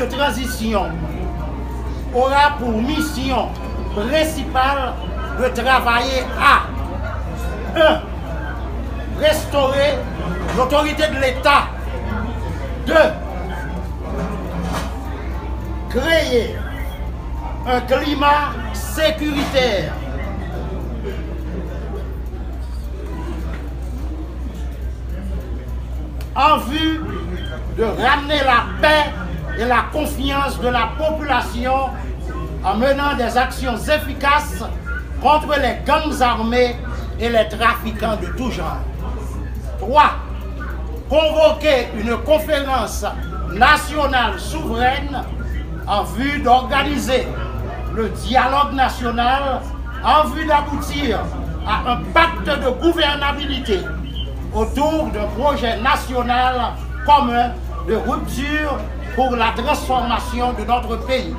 de transition aura pour mission principale de travailler à 1. Restaurer l'autorité de l'État. 2. Créer un climat sécuritaire. En vue de ramener la paix et la confiance de la population en menant des actions efficaces contre les gangs armés et les trafiquants de tout genre. 3. Convoquer une conférence nationale souveraine en vue d'organiser le dialogue national en vue d'aboutir à un pacte de gouvernabilité autour d'un projet national commun de rupture pour la transformation de notre pays.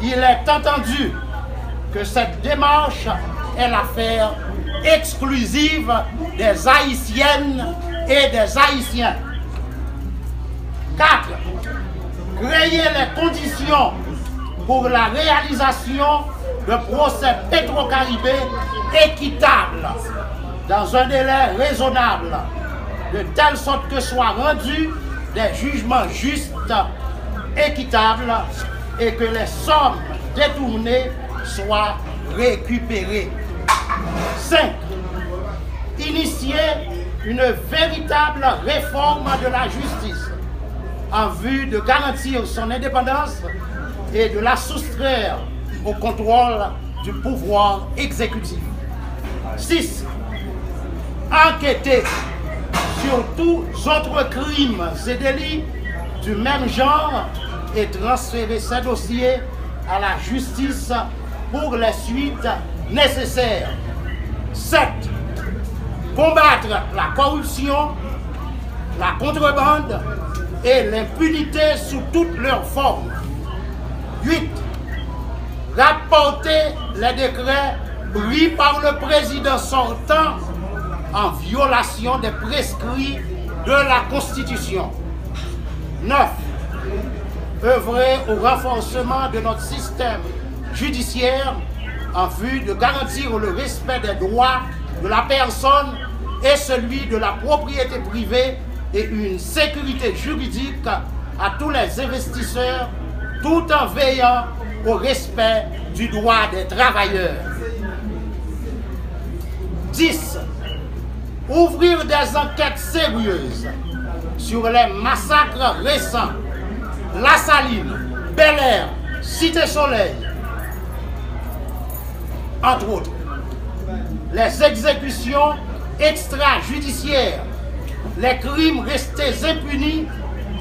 Il est entendu que cette démarche est l'affaire exclusive des Haïtiennes et des Haïtiens. 4. Créer les conditions pour la réalisation de procès Petro-Caribé équitables dans un délai raisonnable, de telle sorte que soient rendus des jugements justes, équitables et que les sommes détournées soient récupérées. 5. Initier une véritable réforme de la justice en vue de garantir son indépendance et de la soustraire au contrôle du pouvoir exécutif. 6. Enquêter sur tous autres crimes et délits du même genre et transférer ces dossiers à la justice pour les suites nécessaires. 7. Combattre la corruption, la contrebande et l'impunité sous toutes leurs formes. 8. Rapporter les décrets pris par le président sortant en violation des prescrits de la Constitution. 9. Œuvrer au renforcement de notre système judiciaire en vue de garantir le respect des droits de la personne et celui de la propriété privée et une sécurité juridique à tous les investisseurs tout en veillant au respect du droit des travailleurs. 10. Ouvrir des enquêtes sérieuses sur les massacres récents, La Saline, Bel-Air, Cité-Soleil, entre autres. Les exécutions extrajudiciaires, les crimes restés impunis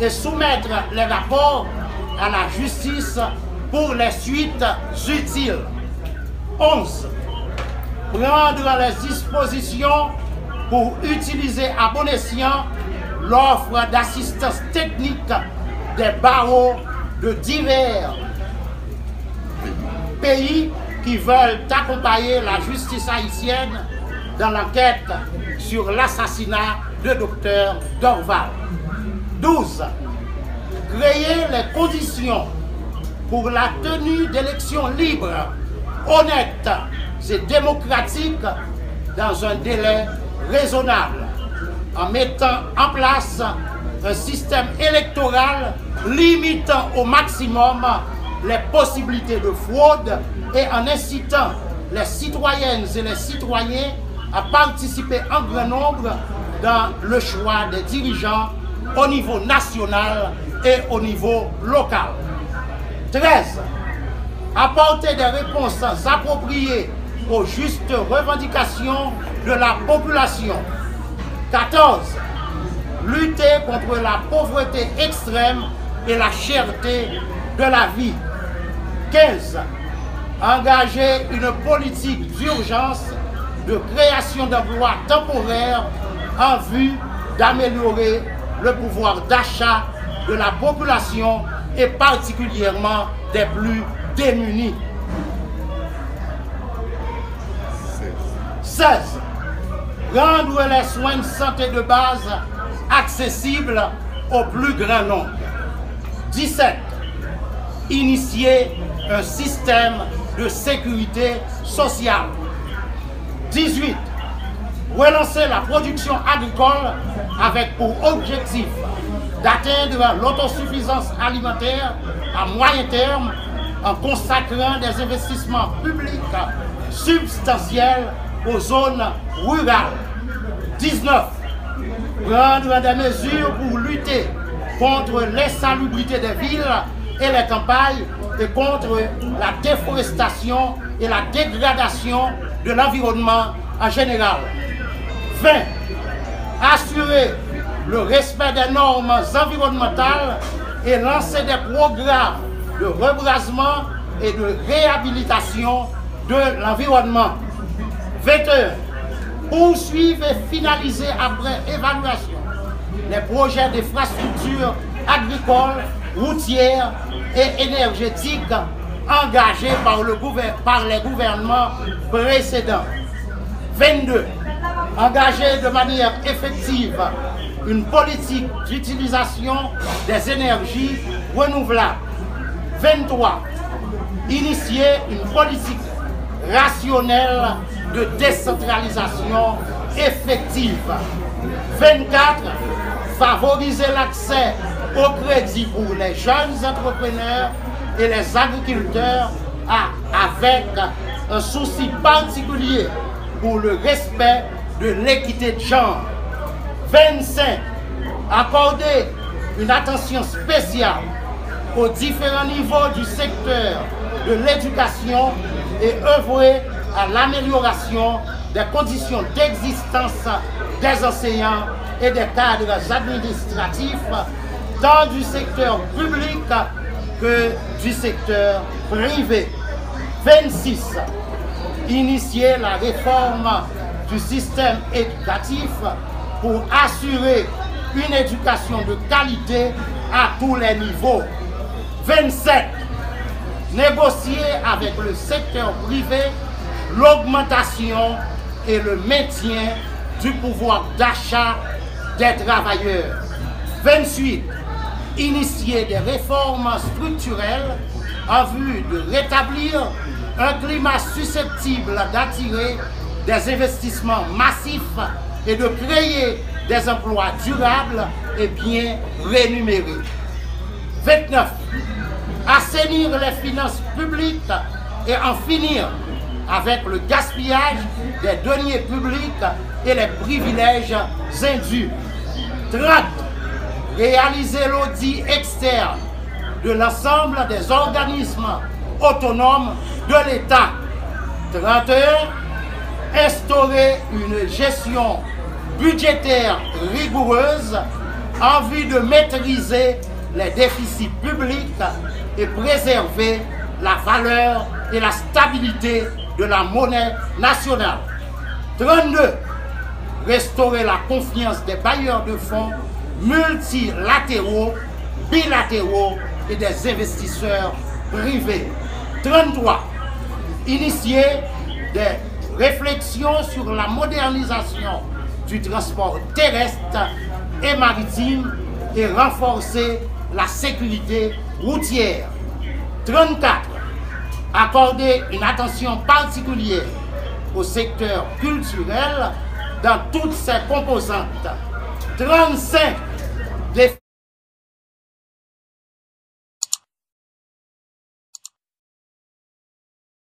et soumettre les rapports à la justice pour les suites utiles. 11. Prendre les dispositions pour utiliser à bon escient l'offre d'assistance technique des barreaux de divers pays qui veulent accompagner la justice haïtienne dans l'enquête sur l'assassinat de Dr Dorval. 12. Créer les conditions pour la tenue d'élections libres, honnêtes et démocratiques dans un délai raisonnable, en mettant en place un système électoral limitant au maximum les possibilités de fraude et en incitant les citoyennes et les citoyens à participer en grand nombre dans le choix des dirigeants au niveau national et au niveau local. 13. Apporter des réponses appropriées aux justes revendications de la population. 14. Lutter contre la pauvreté extrême et la cherté de la vie. 15. Engager une politique d'urgence de création d'emplois temporaires en vue d'améliorer le pouvoir d'achat de la population et particulièrement des plus démunis. 16. Rendre les soins de santé de base accessibles au plus grand nombre. 17. Initier un système de sécurité sociale. 18. Relancer la production agricole avec pour objectif d'atteindre l'autosuffisance alimentaire à moyen terme en consacrant des investissements publics substantiels aux zones rurales. 19. Prendre des mesures pour lutter contre l'insalubrité des villes et les campagnes et contre la déforestation et la dégradation de l'environnement en général. 20. Assurer le respect des normes environnementales et lancer des programmes de rebrasement et de réhabilitation de l'environnement. 21. Poursuivre et finaliser après évaluation les projets d'infrastructures agricoles, routières et énergétiques engagés par les gouvernements précédents. 22. Engager de manière effective une politique d'utilisation des énergies renouvelables. 23. Initier une politique rationnelle de décentralisation effective. 24. Favoriser l'accès au crédit pour les jeunes entrepreneurs et les agriculteurs avec un souci particulier pour le respect de l'équité de genre. 25. Accorder une attention spéciale aux différents niveaux du secteur de l'éducation et œuvrer à l'amélioration des conditions d'existence des enseignants et des cadres administratifs, tant du secteur public que du secteur privé. 26. Initier la réforme du système éducatif pour assurer une éducation de qualité à tous les niveaux. 27. Négocier avec le secteur privé l'augmentation et le maintien du pouvoir d'achat des travailleurs. 28. Initier des réformes structurelles en vue de rétablir un climat susceptible d'attirer des investissements massifs et de créer des emplois durables et bien rémunérés. 29. Assainir les finances publiques et en finir avec le gaspillage des deniers publics et les privilèges indus. 30. Réaliser l'audit externe de l'ensemble des organismes autonomes de l'État. 31. Instaurer une gestion budgétaire rigoureuse en vue de maîtriser les déficits publics et préserver la valeur et la stabilité de la monnaie nationale. 32. Restaurer la confiance des bailleurs de fonds multilatéraux, bilatéraux et des investisseurs privés. 33. Initier des réflexions sur la modernisation du transport terrestre et maritime et renforcer la sécurité routière. 34. Accorder une attention particulière au secteur culturel dans toutes ses composantes. 35.